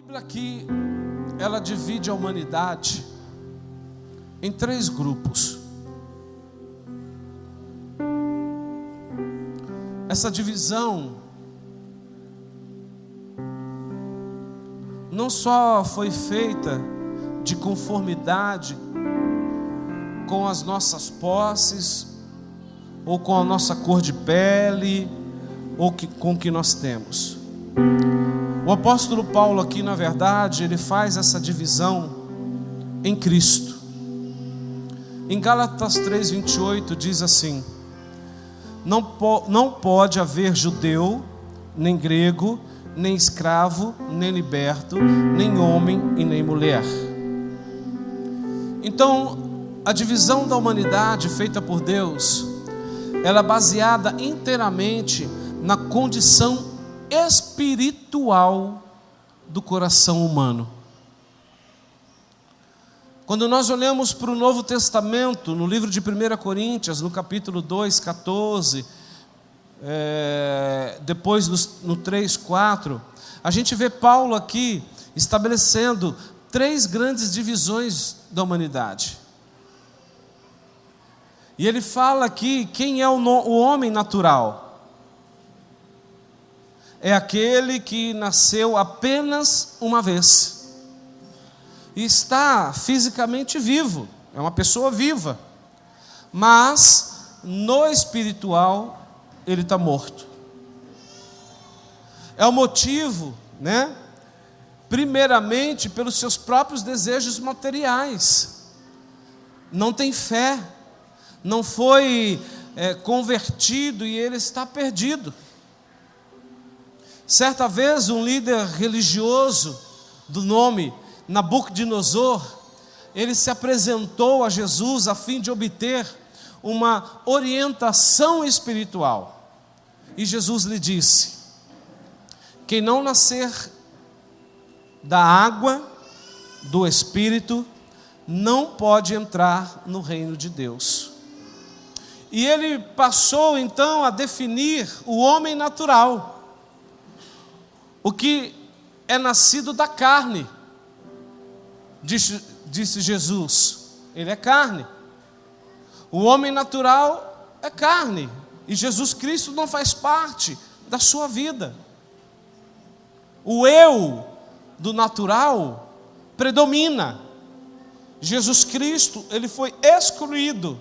Bíblia aqui, ela divide a humanidade em 3 grupos. Essa divisão não só foi feita de conformidade com as nossas posses, ou com a nossa cor de pele, ou com o que nós temos. O apóstolo Paulo aqui, na verdade, ele faz essa divisão em Cristo. Em Gálatas 3:28 diz assim: não pode haver judeu, nem grego, nem escravo, nem liberto, nem homem e nem mulher. Então, a divisão da humanidade feita por Deus, ela é baseada inteiramente na condição espiritual do coração humano. Quando nós olhamos para o Novo Testamento, no livro de 1 Coríntios, no capítulo 2, 14, depois no 3, 4, a gente vê Paulo aqui estabelecendo 3 grandes divisões da humanidade. E ele fala aqui quem é o homem natural. É aquele que nasceu apenas uma vez e está fisicamente vivo, é uma pessoa viva, mas no espiritual ele está morto. É o motivo, primeiramente pelos seus próprios desejos materiais. Não tem fé, não foi convertido e ele está perdido. Certa vez um líder religioso do nome Nabucodonosor, ele se apresentou a Jesus a fim de obter uma orientação espiritual. E Jesus lhe disse: quem não nascer da água, do Espírito, não pode entrar no reino de Deus. E ele passou então a definir o homem natural. O que é nascido da carne, disse Jesus, ele é carne. O homem natural é carne, e Jesus Cristo não faz parte da sua vida. O eu do natural predomina. Jesus Cristo, ele foi excluído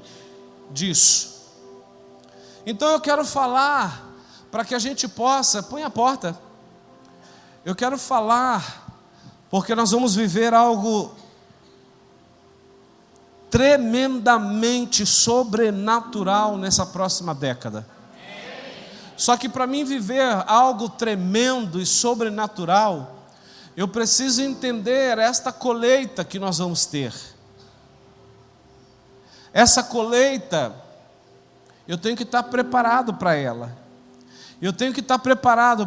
disso. Então eu quero falar, para que a gente possa, põe a porta. Eu quero falar, porque nós vamos viver algo tremendamente sobrenatural nessa próxima década. Só que para mim viver algo tremendo e sobrenatural, eu preciso entender esta colheita que nós vamos ter. Essa colheita, eu tenho que estar preparado para ela. Eu tenho que estar preparado,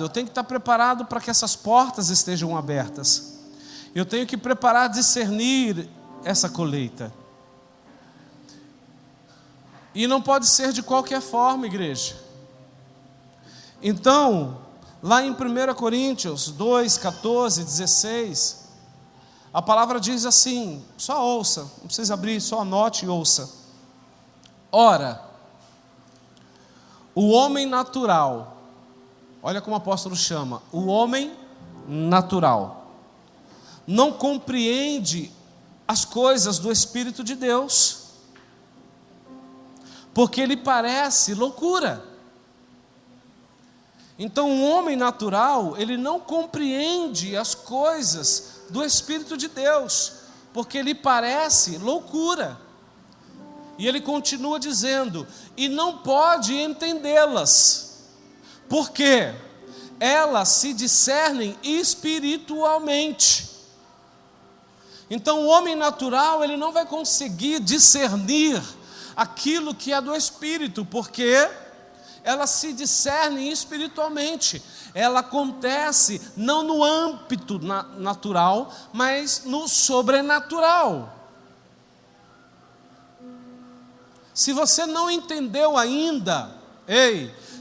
eu tenho que estar preparado para que essas portas estejam abertas. Eu tenho que preparar, discernir essa colheita. E não pode ser de qualquer forma, igreja. Então, lá em 1 Coríntios 2, 14, 16, a palavra diz assim, só ouça, não precisa abrir, só anote e ouça. Ora, o homem natural, olha como o apóstolo chama, o homem natural, não compreende as coisas do Espírito de Deus, porque lhe parece loucura. Então o homem natural, ele não compreende as coisas do Espírito de Deus, porque lhe parece loucura. E ele continua dizendo, e não pode entendê-las, porque elas se discernem espiritualmente. Então o homem natural, ele não vai conseguir discernir aquilo que é do Espírito, porque elas se discernem espiritualmente. Ela acontece não no âmbito natural, mas no sobrenatural. Se você não entendeu ainda,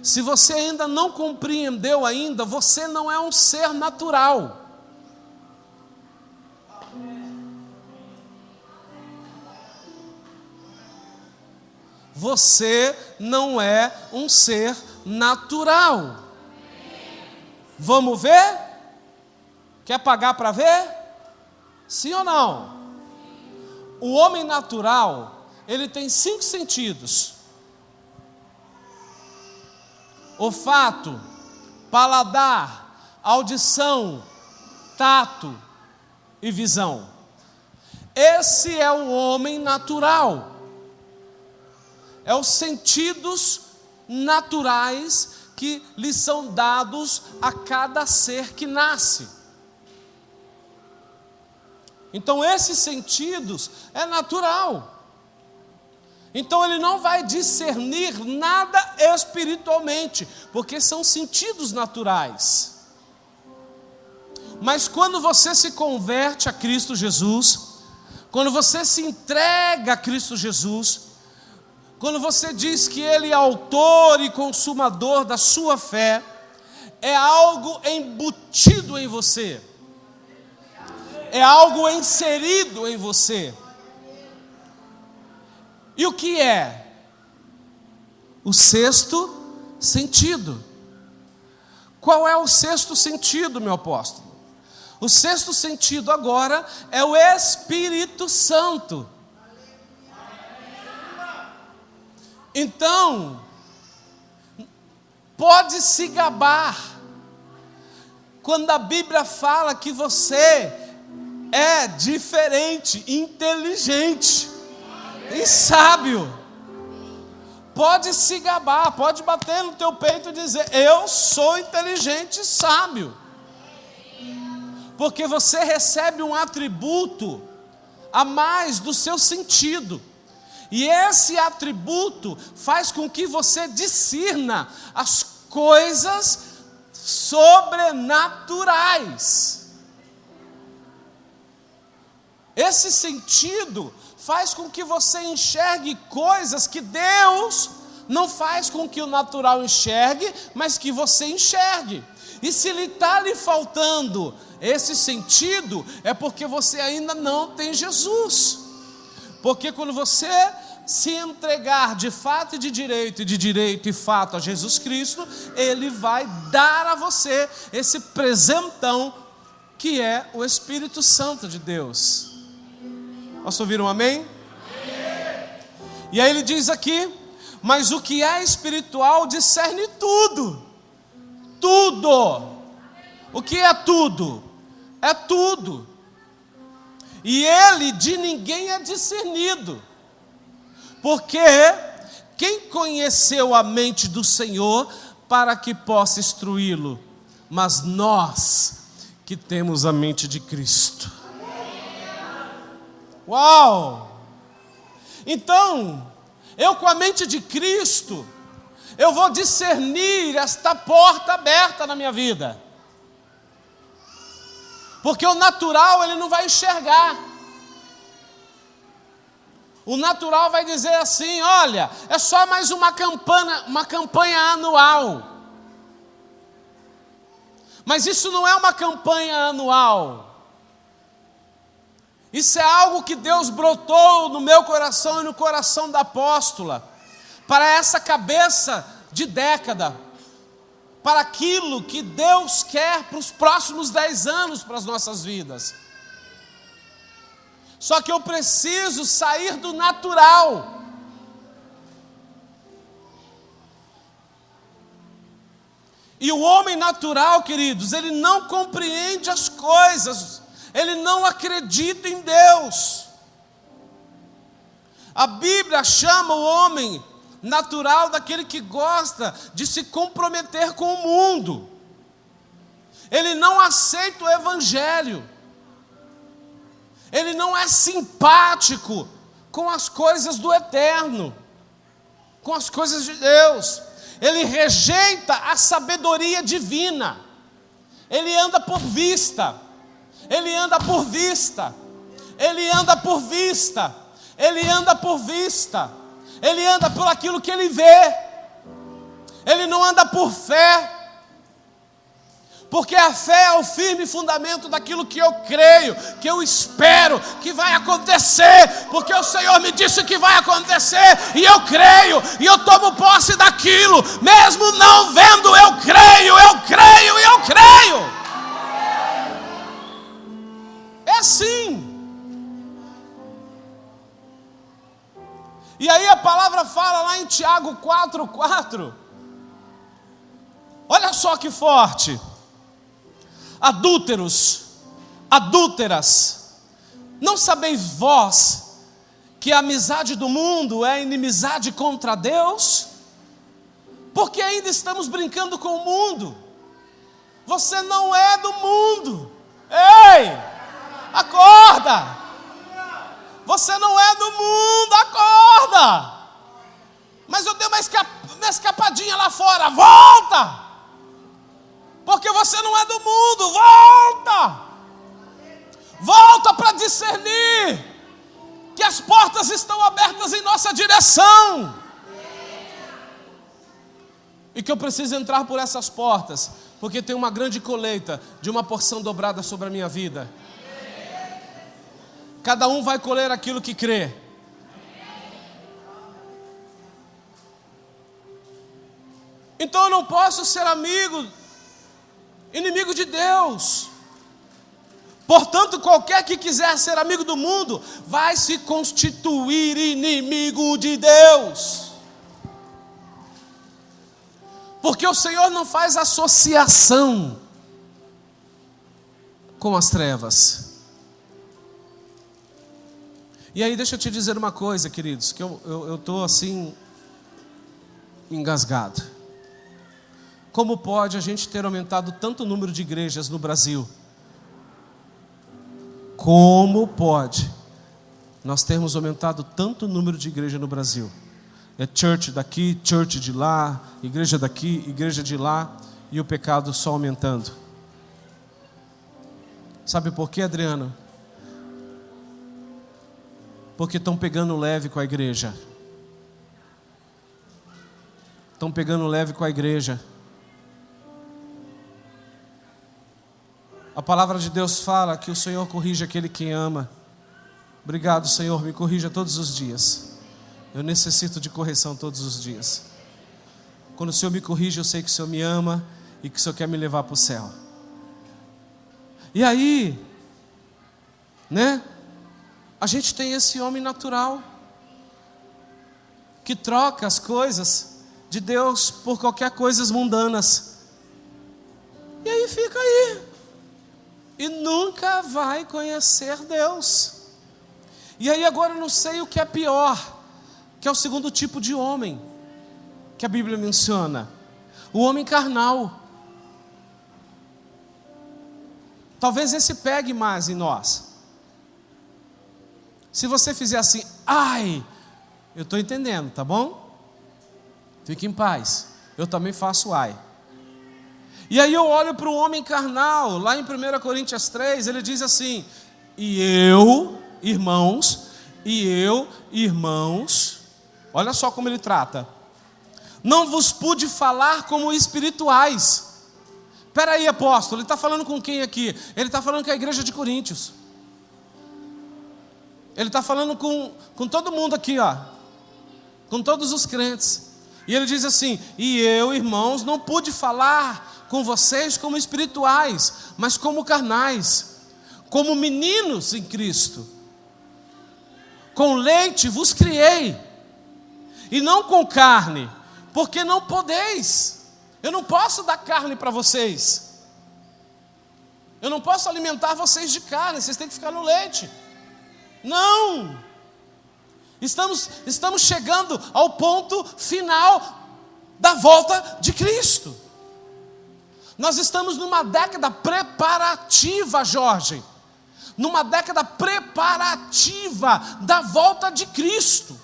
se você ainda não compreendeu ainda, você não é um ser natural. você não é um ser natural. Vamos ver? Quer pagar para ver? Sim ou não? O homem natural, ele tem 5 sentidos: olfato, paladar, audição, tato e visão. Esse é o homem natural. É os sentidos naturais que lhe são dados a cada ser que nasce. Então esses sentidos é natural. Então ele não vai discernir nada espiritualmente, porque são sentidos naturais. Mas quando você se converte a Cristo Jesus, quando você se entrega a Cristo Jesus, quando você diz que Ele é autor e consumador da sua fé, é algo embutido em você, é algo inserido em você. E o que é? O sexto sentido. Qual é o sexto sentido, meu apóstolo? O sexto sentido agora é o Espírito Santo. Então, pode se gabar quando a Bíblia fala que você é diferente, inteligente e sábio. Pode se gabar, pode bater no teu peito e dizer: eu sou inteligente e sábio. Porque você recebe um atributo a mais do seu sentido. E esse atributo faz com que você discirna as coisas sobrenaturais. Esse sentido faz com que você enxergue coisas que Deus não faz com que o natural enxergue, mas que você enxergue. E se está lhe faltando esse sentido, é porque você ainda não tem Jesus. Porque quando você se entregar de fato e de direito e fato a Jesus Cristo, Ele vai dar a você esse presentão que é o Espírito Santo de Deus. Posso ouvir um amém? Amém. E aí ele diz aqui: mas o que é espiritual discerne tudo. Tudo. O que é tudo? É tudo. E ele de ninguém é discernido. Porque quem conheceu a mente do Senhor para que possa instruí-lo? Mas nós que temos a mente de Cristo. Uau! Então, eu com a mente de Cristo, eu vou discernir esta porta aberta na minha vida. Porque o natural ele não vai enxergar. O natural vai dizer assim: olha, é só mais uma campanha anual. Mas isso não é uma campanha anual. Isso é algo que Deus brotou no meu coração e no coração da apóstola, para essa cabeça de década, para aquilo que Deus quer para os próximos 10 anos para as nossas vidas. Só que eu preciso sair do natural. E o homem natural, queridos, ele não compreende as coisas, ele não acredita em Deus. A Bíblia chama o homem natural daquele que gosta de se comprometer com o mundo. Ele não aceita o Evangelho. Ele não é simpático com as coisas do eterno, com as coisas de Deus. Ele rejeita a sabedoria divina. Ele anda por vista. Ele anda por vista. Ele anda por vista. Ele anda por vista. Ele anda por aquilo que ele vê. Ele não anda por fé. Porque a fé é o firme fundamento daquilo que eu creio, que eu espero que vai acontecer, porque o Senhor me disse que vai acontecer, e eu creio, e eu tomo posse daquilo, mesmo não vendo, eu creio, eu creio e eu creio. É assim. E aí a palavra fala lá em Tiago 4:4, olha só que forte: adúlteros, adúlteras, não sabeis vós que a amizade do mundo é inimizade contra Deus? Porque ainda estamos brincando com o mundo. Você não é do mundo. Ei, acorda! Você não é do mundo, acorda! Mas eu dei uma escapadinha lá fora, volta! Porque você não é do mundo, volta! Volta para discernir que as portas estão abertas em nossa direção. E que eu preciso entrar por essas portas, porque tem uma grande colheita de uma porção dobrada sobre a minha vida. Cada um vai colher aquilo que crê. Então eu não posso ser inimigo de Deus. Portanto, qualquer que quiser ser amigo do mundo vai se constituir inimigo de Deus. Porque o Senhor não faz associação com as trevas. E aí deixa eu te dizer uma coisa, queridos, que eu estou assim engasgado. Como pode a gente ter aumentado tanto o número de igrejas no Brasil? Como pode nós termos aumentado tanto o número de igrejas no Brasil? É church daqui, church de lá, igreja daqui, igreja de lá, e o pecado só aumentando. Sabe por quê, Adriano? Porque estão pegando leve com a igreja. Estão pegando leve com a igreja. A palavra de Deus fala que o Senhor corrige aquele que ama. Obrigado, Senhor, me corrija todos os dias. Eu necessito de correção todos os dias. Quando o Senhor me corrige, eu sei que o Senhor me ama e que o Senhor quer me levar para o céu. E aí, né? A gente tem esse homem natural que troca as coisas de Deus por qualquer coisas mundanas. E aí fica aí. E nunca vai conhecer Deus. E aí agora eu não sei o que é pior, que é o segundo tipo de homem que a Bíblia menciona: o homem carnal. Talvez esse pegue mais em nós. Se você fizer assim, ai, eu estou entendendo, tá bom? Fique em paz, eu também faço ai. E aí eu olho para o homem carnal, lá em 1 Coríntios 3, ele diz assim: e eu, irmãos, olha só como ele trata: não vos pude falar como espirituais. Espera aí, apóstolo, ele está falando com quem aqui? Ele está falando com a igreja de Coríntios. Ele está falando com todo mundo aqui, ó, com todos os crentes. E ele diz assim: e eu, irmãos, não pude falar com vocês como espirituais, mas como carnais, como meninos em Cristo. Com leite vos criei, e não com carne, porque não podeis. Eu não posso dar carne para vocês. Eu não posso alimentar vocês de carne, vocês têm que ficar no leite. Não! Estamos chegando ao ponto final da volta de Cristo. Nós estamos numa década preparativa, Jorge. Numa década preparativa da volta de Cristo.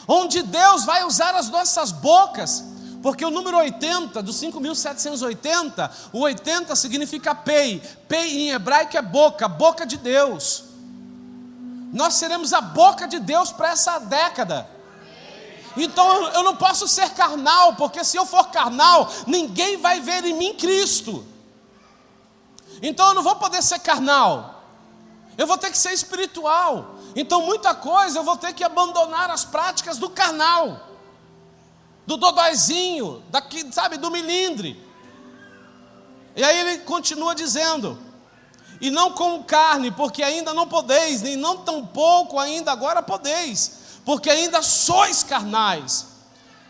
Onde Deus vai usar as nossas bocas. Porque o número 80, dos 5.780, o 80 significa pei. Pei em hebraico é boca, boca de Deus. Nós seremos a boca de Deus para essa década. Então eu não posso ser carnal, porque se eu for carnal, ninguém vai ver em mim Cristo. Então eu não vou poder ser carnal, eu vou ter que ser espiritual. Então muita coisa eu vou ter que abandonar as práticas do carnal, do dodóizinho, daqui, sabe, do milindre. E aí ele continua dizendo: e não com carne, porque ainda não podeis, nem não tampouco ainda agora podeis, porque ainda sois carnais.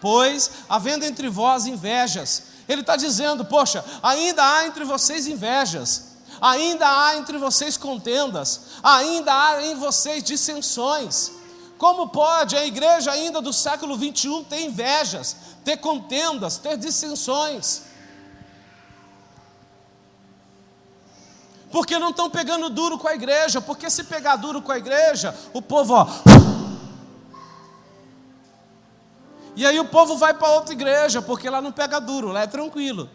Pois, havendo entre vós invejas, ele está dizendo, poxa, ainda há entre vocês invejas, ainda há entre vocês contendas, ainda há em vocês dissensões. Como pode a igreja ainda do século 21 ter invejas, ter contendas, ter dissensões? Porque não estão pegando duro com a igreja. Porque se pegar duro com a igreja, o povo, ó, e aí o povo vai para outra igreja, porque lá não pega duro, lá é tranquilo.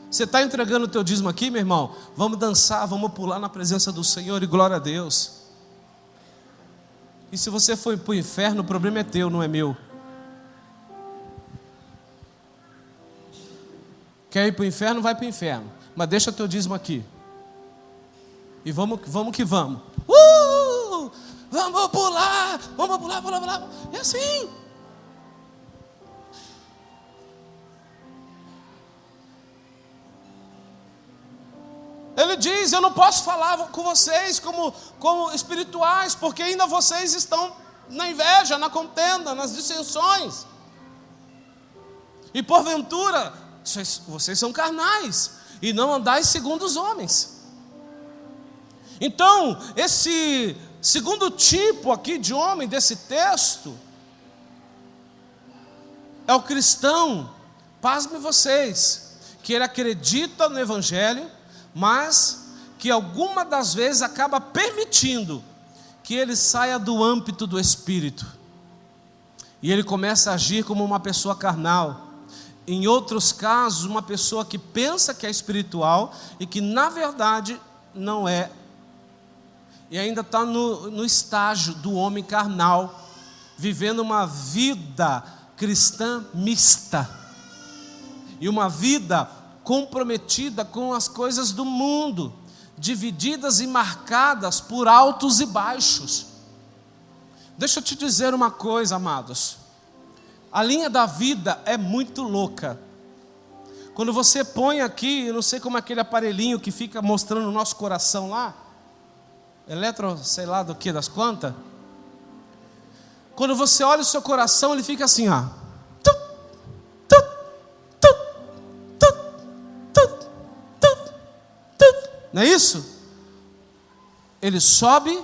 Você está entregando o teu dízimo aqui, meu irmão? Vamos dançar, vamos pular na presença do Senhor e glória a Deus. E se você for para o inferno, o problema é teu, não é meu. Quer ir para o inferno? Vai para o inferno. Mas deixa teu dízimo aqui. E vamos que vamos. Vamos pular, pular. E assim. Ele diz: eu não posso falar com vocês como espirituais, porque ainda vocês estão na inveja, na contenda, nas dissensões. E porventura, vocês são carnais, e não andais segundo os homens. Então, esse segundo tipo aqui de homem desse texto é o cristão, pasme vocês, que ele acredita no Evangelho, mas que alguma das vezes acaba permitindo que ele saia do âmbito do Espírito, e ele começa a agir como uma pessoa carnal. Em outros casos, uma pessoa que pensa que é espiritual e que na verdade não é, e ainda está no estágio do homem carnal, vivendo uma vida cristã mista, e uma vida comprometida com as coisas do mundo, divididas e marcadas por altos e baixos. Deixa eu te dizer uma coisa, amados, a linha da vida é muito louca. Quando você põe aqui, eu não sei como aquele aparelhinho que fica mostrando o nosso coração lá, sei lá do que, das quantas. Quando você olha o seu coração, ele fica assim, ó. Não é isso? Ele sobe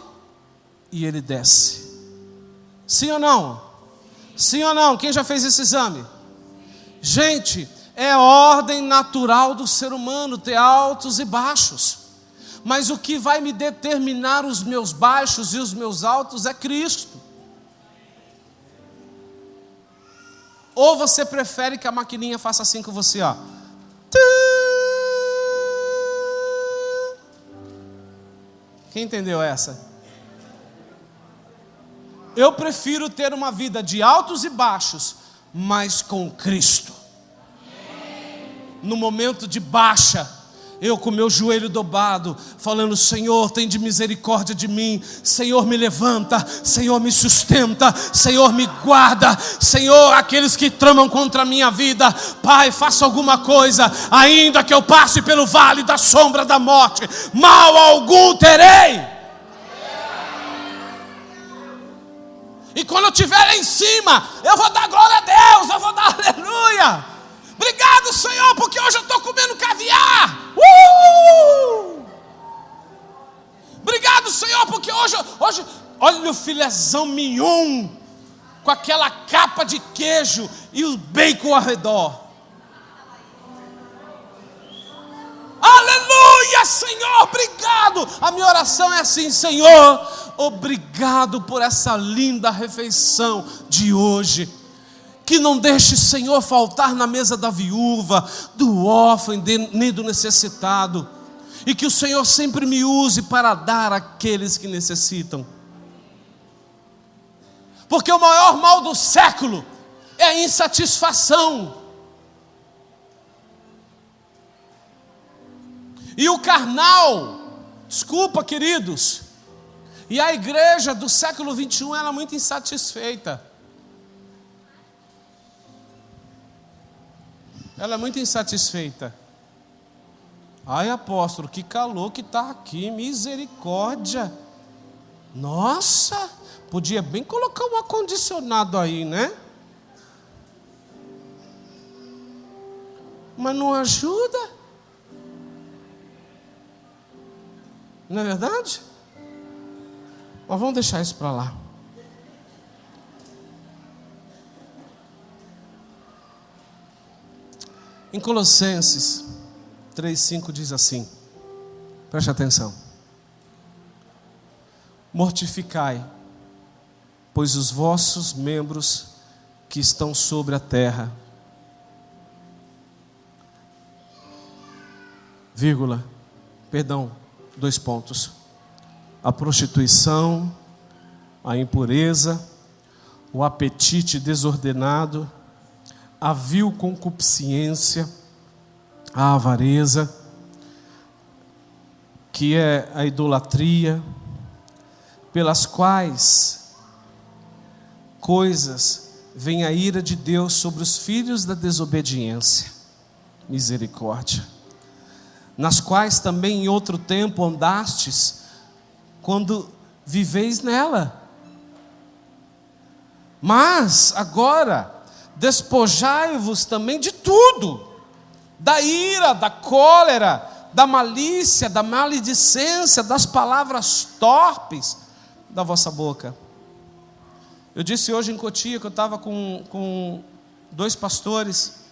e ele desce. Sim ou não? Sim ou não? Quem já fez esse exame? Gente, é ordem natural do ser humano ter altos e baixos. Mas o que vai me determinar os meus baixos e os meus altos é Cristo. Ou você prefere que a maquininha faça assim com você, ó. Quem entendeu essa? Eu prefiro ter uma vida de altos e baixos, mas com Cristo. No momento de baixa, eu com meu joelho dobrado, falando: Senhor, tem de misericórdia de mim. Senhor, me levanta. Senhor, me sustenta. Senhor, me guarda. Senhor, aqueles que tramam contra a minha vida, Pai, faça alguma coisa. Ainda que eu passe pelo vale da sombra da morte, mal algum terei. E quando eu estiver lá em cima, eu vou dar glória a Deus, eu vou dar aleluia. Obrigado, Senhor, porque hoje eu estou comendo caviar. Obrigado, Senhor, porque hoje, olha o filézão mignon, com aquela capa de queijo e o bacon ao redor. Aleluia, Senhor, obrigado. A minha oração é assim: Senhor, obrigado por essa linda refeição de hoje. Que não deixe, Senhor, faltar na mesa da viúva, do órfão, nem do necessitado. E que o Senhor sempre me use para dar àqueles que necessitam. Porque o maior mal do século é a insatisfação. E o carnal, desculpa, queridos, e a igreja do século 21, ela é muito insatisfeita. Ela é muito insatisfeita. Ai, apóstolo, que calor que está aqui, misericórdia. Nossa, podia bem colocar um ar-condicionado aí, né? Mas não ajuda. Não é verdade? Mas vamos deixar isso para lá. Em Colossenses 3,5 diz assim, preste atenção: mortificai, pois os vossos membros que estão sobre a terra, vírgula, perdão, 2 pontos, a prostituição, a impureza, o apetite desordenado, a vil concupiscência, a avareza, que é a idolatria, pelas quais coisas vem a ira de Deus sobre os filhos da desobediência. Misericórdia. Nas quais também em outro tempo andastes, quando viveis nela. Mas agora despojai-vos também de tudo: da ira, da cólera, da malícia, da maledicência, das palavras torpes da vossa boca. Eu disse hoje em Cotia que eu estava com 2 pastores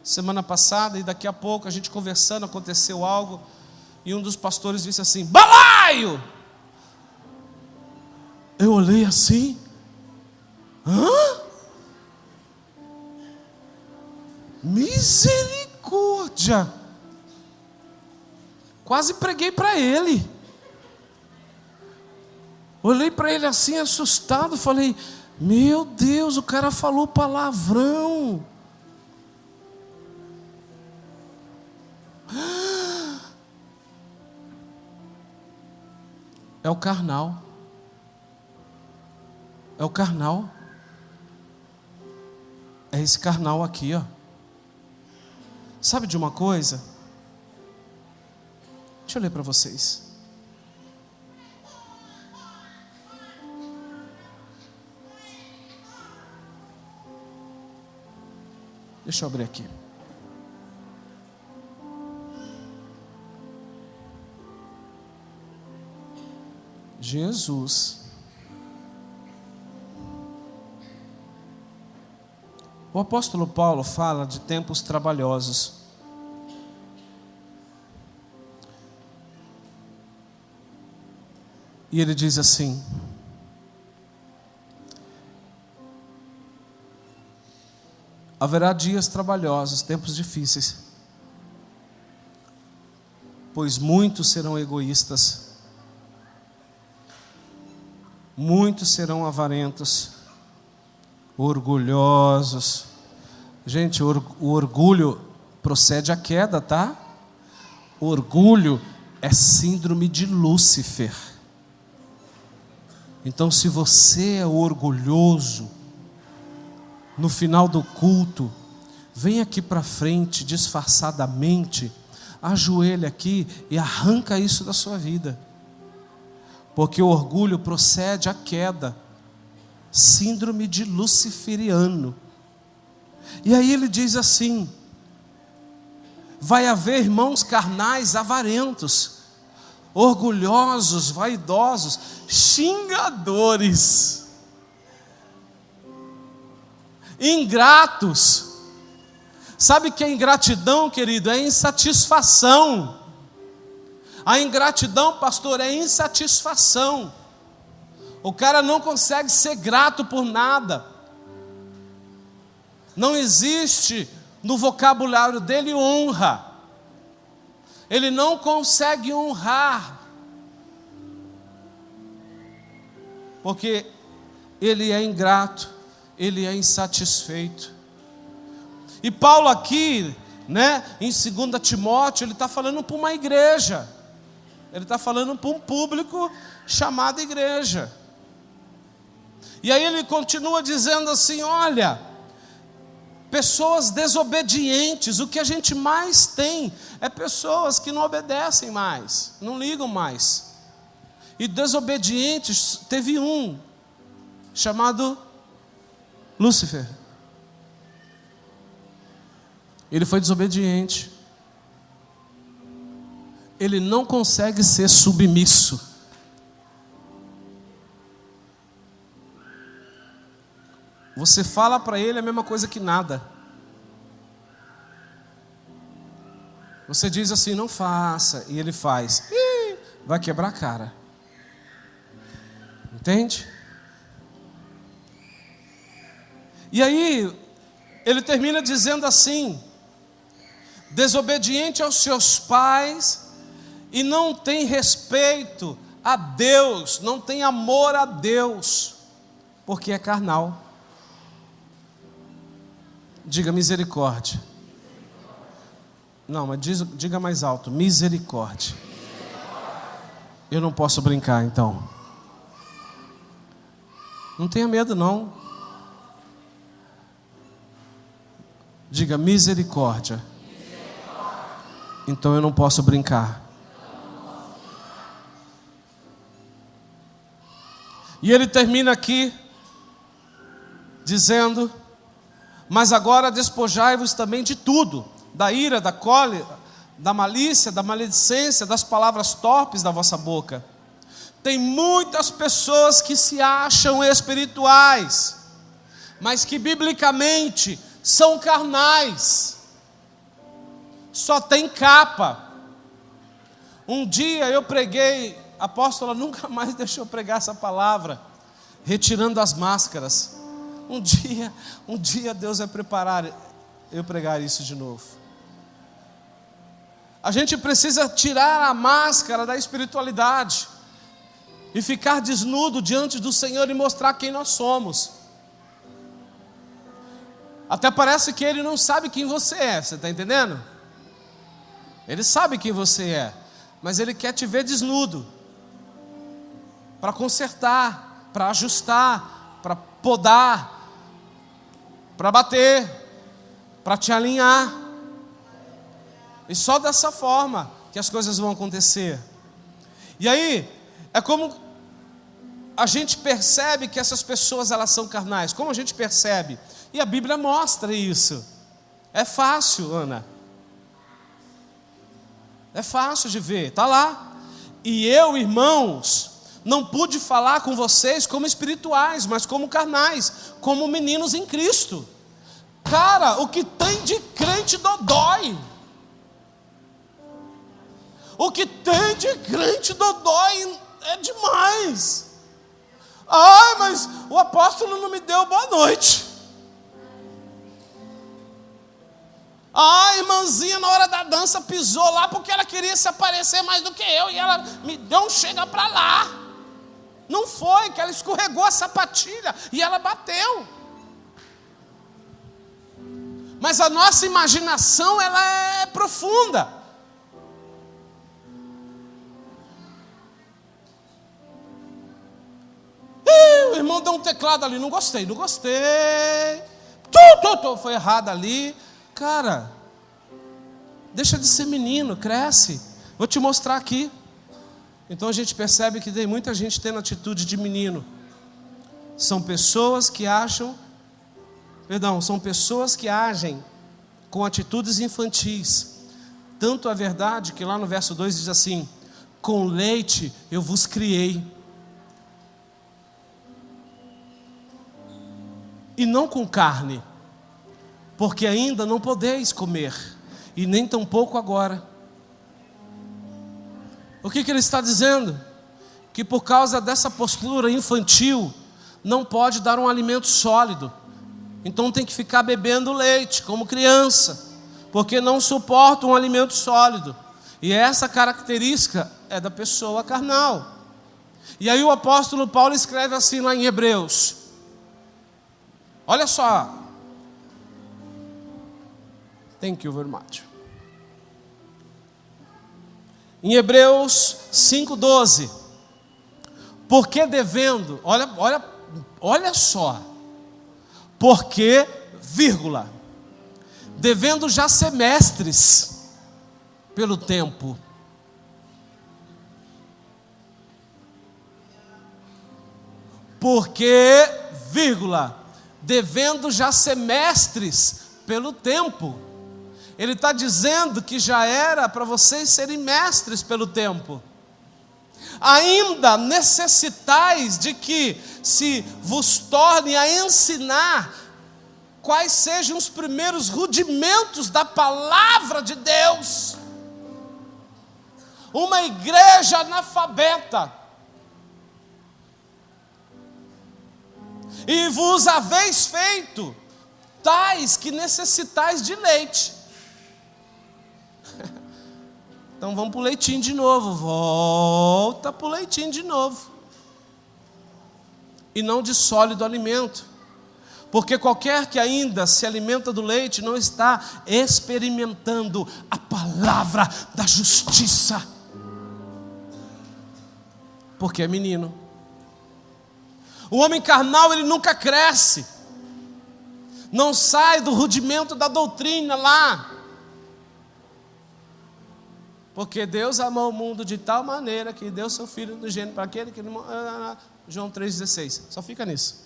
semana passada, e daqui a pouco a gente conversando, aconteceu algo, e um dos pastores disse assim: balaio! Eu olhei assim, hã? Misericórdia! Quase preguei para ele. Olhei para ele assim, assustado, falei: meu Deus, o cara falou palavrão. É o carnal. É o carnal. É esse carnal aqui, ó. Sabe de uma coisa? Deixa eu ler para vocês. Deixa eu abrir aqui. Jesus. O apóstolo Paulo fala de tempos trabalhosos. E ele diz assim: haverá dias trabalhosos, tempos difíceis, pois muitos serão egoístas, muitos serão avarentos, orgulhosos. Gente, o orgulho procede à queda, tá? O orgulho é síndrome de Lúcifer. Então, se você é orgulhoso, no final do culto, vem aqui para frente disfarçadamente, ajoelha aqui e arranca isso da sua vida. Porque o orgulho procede à queda, síndrome de luciferiano. E aí ele diz assim: vai haver irmãos carnais avarentos, orgulhosos, vaidosos, xingadores, ingratos. Sabe que a ingratidão, querido, é insatisfação. A ingratidão, pastor, é insatisfação. O cara não consegue ser grato por nada. Não existe no vocabulário dele honra. Ele não consegue honrar, porque ele é ingrato, ele é insatisfeito. E Paulo aqui, em 2 Timóteo, ele está falando para uma igreja. Ele está falando para um público chamado igreja. E aí ele continua dizendo assim: olha, pessoas desobedientes, o que a gente mais tem é pessoas que não obedecem mais, não ligam mais. E desobedientes, teve um chamado Lúcifer. Ele foi desobediente. Ele não consegue ser submisso. Você fala para ele a mesma coisa que nada. Você diz assim: não faça, e ele faz. Ih, vai quebrar a cara. Entende? E aí, ele termina dizendo assim: desobediente aos seus pais, e não tem respeito a Deus, não tem amor a Deus, porque é carnal. Diga misericórdia. Não, mas diga mais alto: misericórdia. Eu não posso brincar então. Não tenha medo não. Diga misericórdia. Então eu não posso brincar. E ele termina aqui dizendo: mas agora despojai-vos também de tudo, da ira, da cólera, da malícia, da maledicência, das palavras torpes da vossa boca. Tem muitas pessoas que se acham espirituais, mas que biblicamente são carnais, só tem capa. Um dia eu preguei, a apóstola nunca mais deixou eu pregar essa palavra, retirando as máscaras. Um dia Deus vai preparar eu pregar isso de novo. A gente precisa tirar a máscara da espiritualidade e ficar desnudo diante do Senhor e mostrar quem nós somos. Até parece que Ele não sabe quem você é, você está entendendo? Ele sabe quem você é, mas Ele quer te ver desnudo, para consertar, para ajustar, para podar, para bater, para te alinhar. E só dessa forma que as coisas vão acontecer. E aí, é como a gente percebe que essas pessoas, elas são carnais. Como a gente percebe? E a Bíblia mostra isso. É fácil, Ana. É fácil de ver, está lá. E eu, irmãos, não pude falar com vocês como espirituais, mas como carnais, como meninos em Cristo. Cara, o que tem de crente dodói. O que tem de crente dodói é demais. Ai, mas o apóstolo não me deu boa noite. A irmãzinha na hora da dança pisou lá porque ela queria se aparecer mais do que eu, e ela me deu um chega pra lá. Não foi, que ela escorregou a sapatilha e ela bateu. Mas a nossa imaginação, ela é profunda. O irmão deu um teclado ali, não gostei. Foi errado ali. Cara, deixa de ser menino, cresce. Vou te mostrar aqui. Então a gente percebe que tem muita gente tendo atitude de menino. São pessoas que agem com atitudes infantis. Tanto é verdade que lá no verso 2 diz assim: com leite eu vos criei, e não com carne, porque ainda não podeis comer, e nem tampouco agora. O que ele está dizendo? Que por causa dessa postura infantil, não pode dar um alimento sólido. Então tem que ficar bebendo leite, como criança, porque não suporta um alimento sólido. E essa característica é da pessoa carnal. E aí o apóstolo Paulo escreve assim lá em Hebreus: Olha só. Thank you very much. Em Hebreus 5:12. Porque devendo, olha só. Porque, vírgula, devendo já ser mestres pelo tempo. Porque, vírgula, devendo já ser mestres pelo tempo. Ele está dizendo que já era para vocês serem mestres pelo tempo. Ainda necessitais de que se vos torne a ensinar quais sejam os primeiros rudimentos da palavra de Deus. Uma igreja analfabeta. E vos haveis feito tais que necessitais de leite. Então vamos para o leitinho de novo. Volta para o leitinho de novo. E não de sólido alimento. Porque qualquer que ainda se alimenta do leite não está experimentando a palavra da justiça. Porque é menino. O homem carnal, ele nunca cresce. Não sai do rudimento da doutrina lá. Porque Deus amou o mundo de tal maneira que deu seu Filho unigênito para aquele que não... João 3,16. Só fica nisso.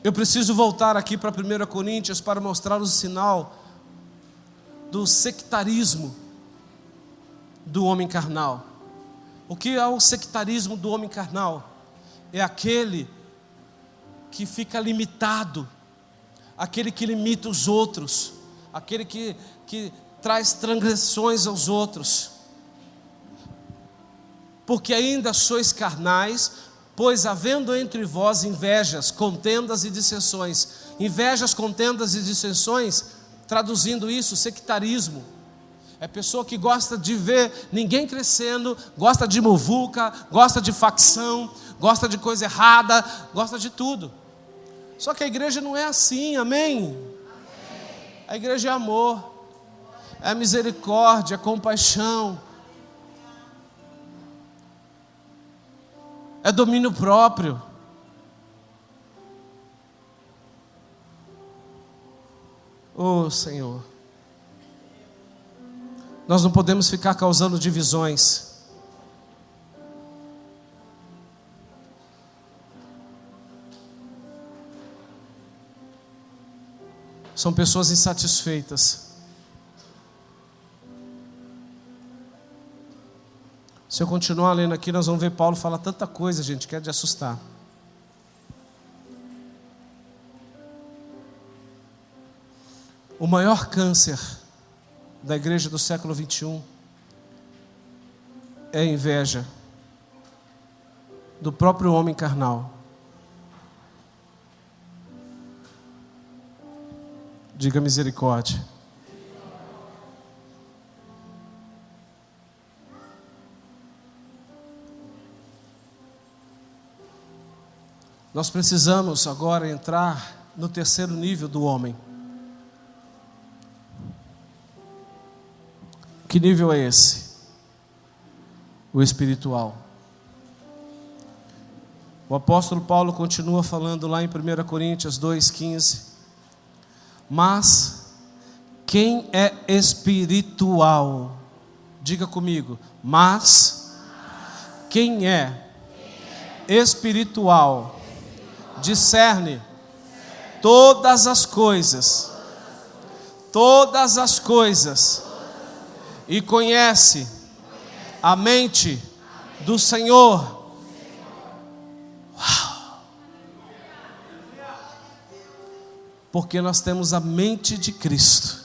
Eu preciso voltar aqui para 1 Coríntios para mostrar o sinal do sectarismo do homem carnal. O que é o sectarismo do homem carnal? É aquele que fica limitado, aquele que limita os outros, aquele que traz transgressões aos outros. Porque ainda sois carnais, pois havendo entre vós invejas, contendas e dissensões. Invejas, contendas e dissensões, traduzindo isso, sectarismo. É pessoa que gosta de ver ninguém crescendo, gosta de muvuca, gosta de facção, gosta de coisa errada, gosta de tudo. Só que a igreja não é assim, amém? A igreja é amor, é misericórdia, é compaixão, é domínio próprio. Oh, Senhor, nós não podemos ficar causando divisões. São pessoas insatisfeitas. Se eu continuar lendo aqui, nós vamos ver Paulo falar tanta coisa, gente, que é de assustar. O maior câncer da igreja do século 21 é a inveja do próprio homem carnal. Diga misericórdia. Nós precisamos agora entrar no terceiro nível do homem. Que nível é esse? O espiritual. O apóstolo Paulo continua falando lá em 1 Coríntios 2,15. Mas quem é espiritual, diga comigo, mas quem é espiritual discerne todas as coisas, e conhece a mente do Senhor. Porque nós temos a mente de Cristo.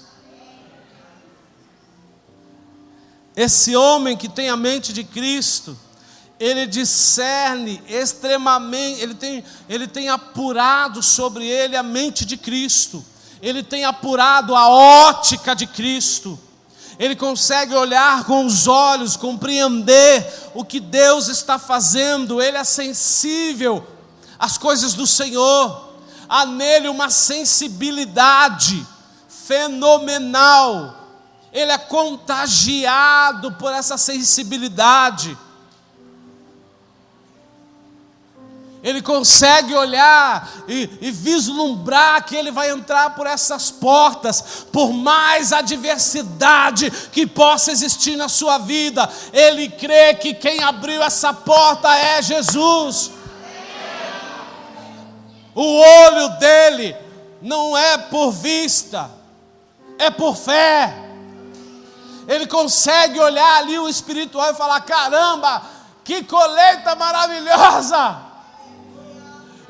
Esse homem que tem a mente de Cristo, ele discerne extremamente, ele tem apurado sobre ele a mente de Cristo, ele tem apurado a ótica de Cristo, Ele consegue olhar com os olhos, compreender o que Deus está fazendo. Ele é sensível às coisas do Senhor. Há nele uma sensibilidade fenomenal. Ele é contagiado por essa sensibilidade. Ele consegue olhar e vislumbrar que ele vai entrar por essas portas, por mais adversidade que possa existir na sua vida. Ele crê que quem abriu essa porta é Jesus. O olho dele não é por vista, é por fé. Ele consegue olhar ali o espiritual e falar: caramba, que colheita maravilhosa!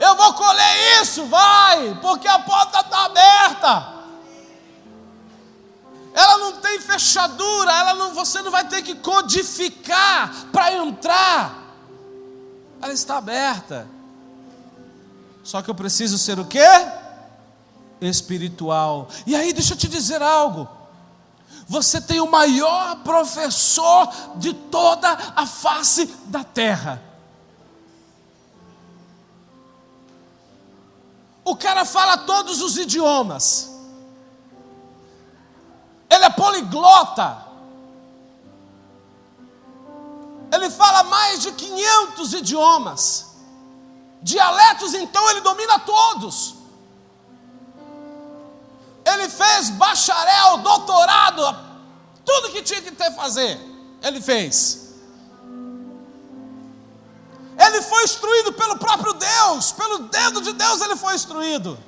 Eu vou colher isso, vai, porque a porta está aberta. Ela não tem fechadura, você não vai ter que codificar para entrar. Ela está aberta. Só que eu preciso ser o quê? Espiritual. E aí deixa eu te dizer algo. Você tem o maior professor de toda a face da terra. O cara fala todos os idiomas. Ele é poliglota. Ele fala mais de 500 idiomas. Dialetos, então, ele domina todos. Ele fez bacharel, doutorado, tudo que tinha que fazer, ele fez. Ele foi instruído pelo próprio Deus, pelo dedo de Deus ele foi instruído.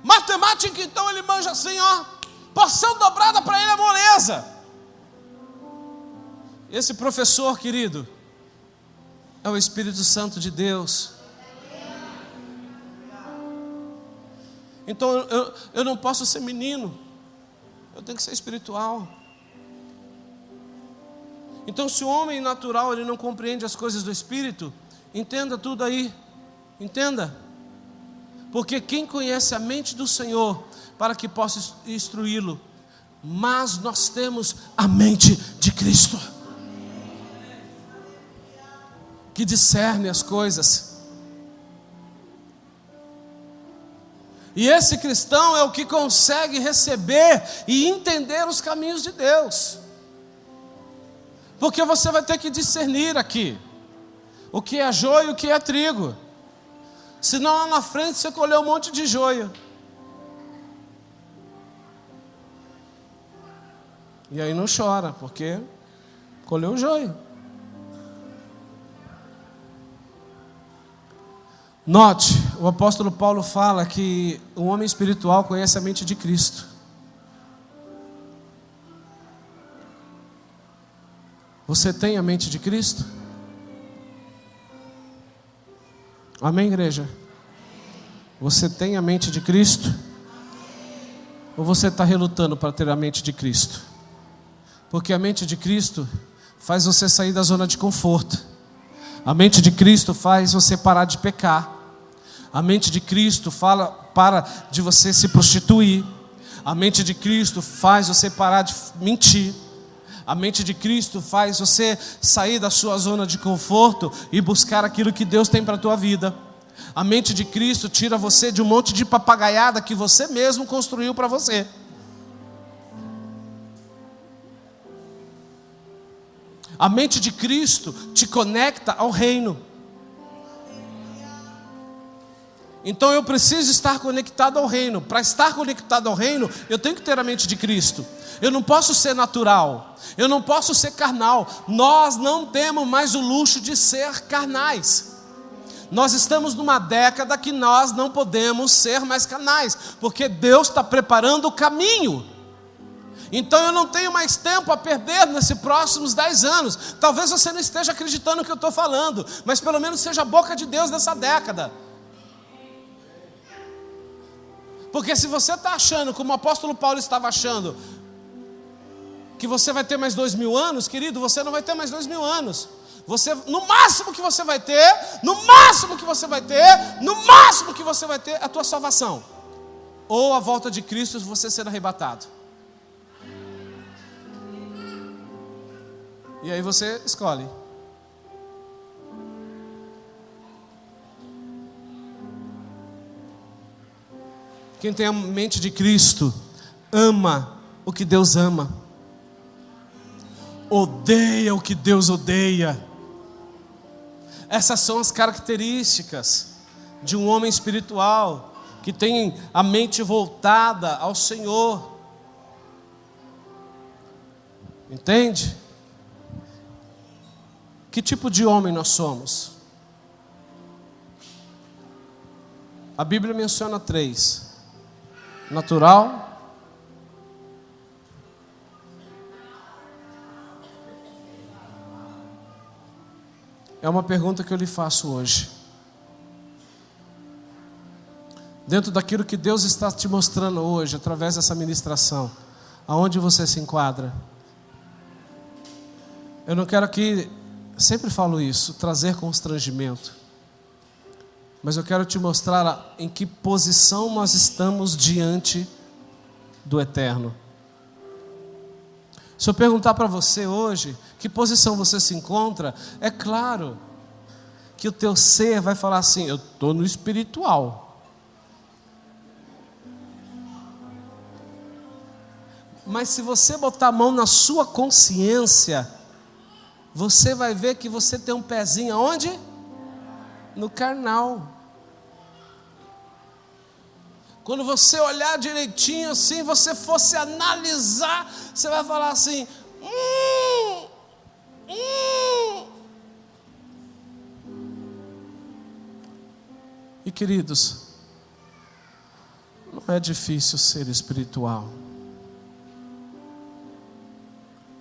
Matemática, então, ele manja assim, ó, porção dobrada para ele é moleza. Esse professor, querido, é o Espírito Santo de Deus. Então eu não posso ser menino, eu tenho que ser espiritual. Então, se o homem natural ele não compreende as coisas do Espírito, entenda tudo aí, entenda. Porque quem conhece a mente do Senhor para que possa instruí-lo? Mas nós temos a mente de Cristo, que discerne as coisas. E esse cristão é o que consegue receber e entender os caminhos de Deus. Porque você vai ter que discernir aqui o que é joio e o que é trigo. Senão lá na frente você colheu um monte de joio. E aí não chora, porque colheu o joio. Note, o apóstolo Paulo fala que o homem espiritual conhece a mente de Cristo. Você tem a mente de Cristo? Amém, igreja? Você tem a mente de Cristo? Ou você está relutando para ter a mente de Cristo? Porque a mente de Cristo faz você sair da zona de conforto. A mente de Cristo faz você parar de pecar. A mente de Cristo para de você se prostituir. A mente de Cristo faz você parar de mentir. A mente de Cristo faz você sair da sua zona de conforto e buscar aquilo que Deus tem para a tua vida. A mente de Cristo tira você de um monte de papagaiada que você mesmo construiu para você. A mente de Cristo te conecta ao reino. Então eu preciso estar conectado ao reino. Para estar conectado ao reino, eu tenho que ter a mente de Cristo. Eu não posso ser natural, eu não posso ser carnal. Nós não temos mais o luxo de ser carnais. Nós estamos numa década que nós não podemos ser mais carnais, porque Deus está preparando o caminho. Então eu não tenho mais tempo a perder nesses próximos 10 anos. Talvez você não esteja acreditando no que eu estou falando, mas pelo menos seja a boca de Deus nessa década. Porque se você está achando, como o apóstolo Paulo estava achando, que você vai ter mais 2000 anos, querido, você não vai ter mais 2000 anos. Você, no máximo que você vai ter, no máximo que você vai ter é a tua salvação. ou a volta de Cristo você ser arrebatado. E aí você escolhe. Quem tem a mente de Cristo ama o que Deus ama, odeia o que Deus odeia. Essas são as características de um homem espiritual que tem a mente voltada ao Senhor. Entende? Que tipo de homem nós somos? A Bíblia menciona 3: natural, é uma pergunta que eu lhe faço hoje. Dentro daquilo que Deus está te mostrando hoje, através dessa ministração, aonde você se enquadra? Eu não quero aqui, sempre falo isso, trazer constrangimento. Mas eu quero te mostrar em que posição nós estamos diante do Eterno. Se eu perguntar para você hoje, que posição você se encontra, é claro que o teu ser vai falar assim: eu estou no espiritual. Mas se você botar a mão na sua consciência, você vai ver que você tem um pezinho aonde? No carnal. Quando você olhar direitinho assim, você fosse analisar, você vai falar assim: E queridos, não é difícil ser espiritual.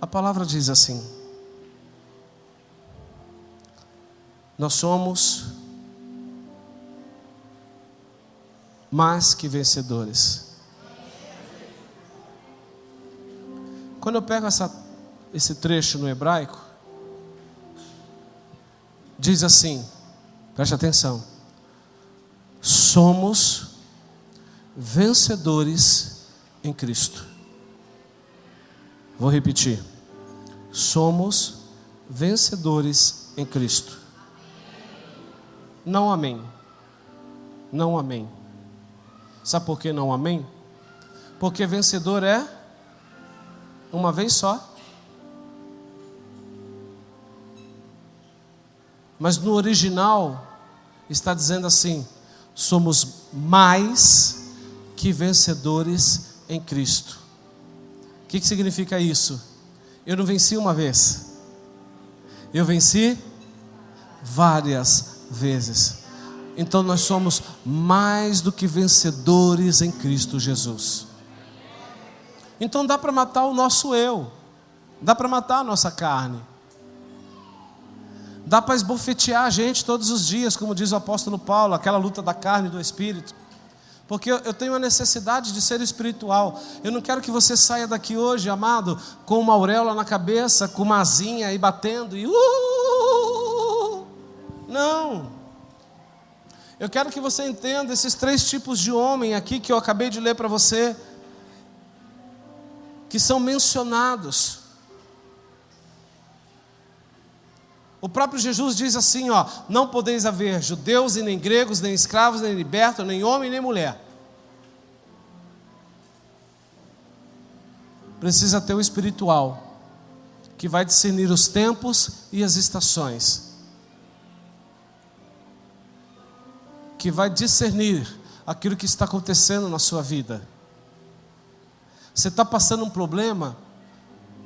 A palavra diz assim: nós somos mais que vencedores. Quando eu pego esse trecho no hebraico, diz assim, preste atenção: somos vencedores em Cristo. Vou repetir: somos vencedores em Cristo. Não amém. Não amém. Sabe por que não amém? Porque vencedor é uma vez só. Mas no original está dizendo assim: somos mais que vencedores em Cristo. O que significa isso? Eu não venci uma vez, eu venci várias vezes. Então nós somos mais do que vencedores em Cristo Jesus. Então dá para matar o nosso eu, dá para matar a nossa carne, dá para esbofetear a gente todos os dias, como diz o apóstolo Paulo, aquela luta da carne e do espírito. Porque eu tenho a necessidade de ser espiritual. Eu não quero que você saia daqui hoje, amado, com uma auréola na cabeça, com uma asinha aí batendo e não. Eu quero que você entenda esses 3 tipos de homem aqui que eu acabei de ler para você, que são mencionados. O próprio Jesus diz assim, ó: não podeis haver judeus e nem gregos, nem escravos, nem libertos, nem homem nem mulher. Precisa ter o espiritual, que vai discernir os tempos e as estações, que vai discernir aquilo que está acontecendo na sua vida. Você está passando um problema,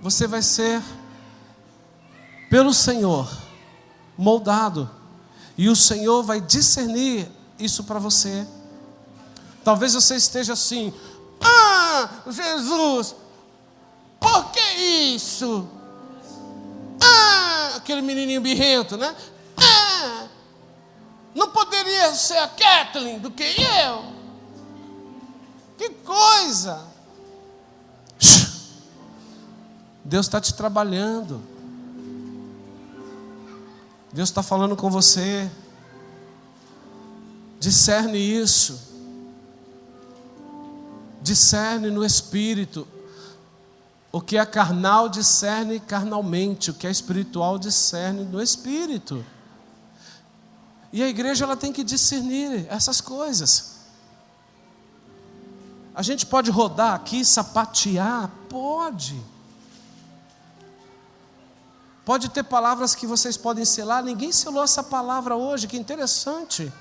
você vai ser, pelo Senhor, moldado, e o Senhor vai discernir isso para você. Talvez você esteja assim: Jesus, por que isso? Aquele menininho birrento, né? Não poderia ser a Kathleen do que eu? Que coisa! Deus está te trabalhando. Deus está falando com você. Discerne isso. discerne no espírito. O que é carnal discerne carnalmente, o que é espiritual discerne no espírito. E a igreja ela tem que discernir essas coisas. A gente pode rodar aqui, sapatear? Pode. Pode ter palavras que vocês podem selar. Ninguém selou essa palavra hoje, que interessante.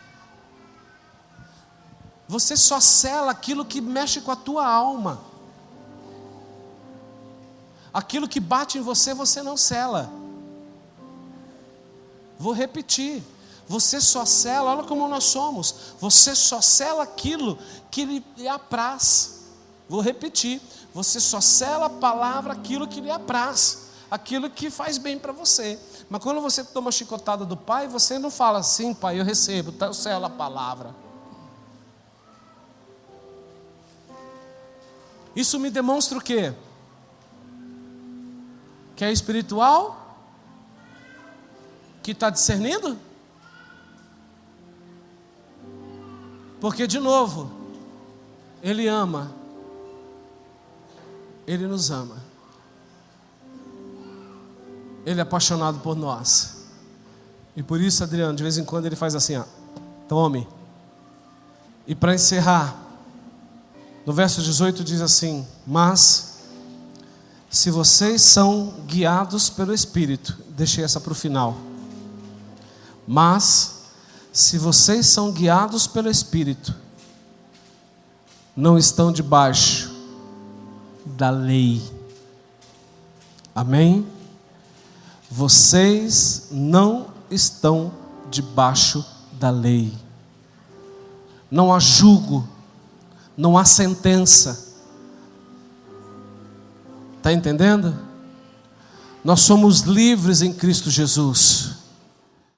Você só sela aquilo que mexe com a tua alma. Aquilo que bate em você, você não sela. Vou repetir. Você só sela, olha como nós somos. Você só sela aquilo que lhe apraz. Vou repetir. Você só sela a palavra aquilo que lhe apraz. Aquilo que faz bem para você. Mas quando você toma a chicotada do pai, você não fala assim, pai, eu recebo, eu selo a palavra. Isso me demonstra o quê? Que é espiritual? Que está discernindo? Porque, de novo, Ele ama. Ele nos ama. Ele é apaixonado por nós. E por isso, Adriano, de vez em quando ele faz assim, ó, tome. E para encerrar, no verso 18 diz assim: mas, se vocês são guiados pelo Espírito, deixei essa para o final. Mas, se vocês são guiados pelo Espírito, não estão debaixo da lei. Amém? Vocês não estão debaixo da lei. Não há jugo, não há sentença. Está entendendo? Nós somos livres em Cristo Jesus.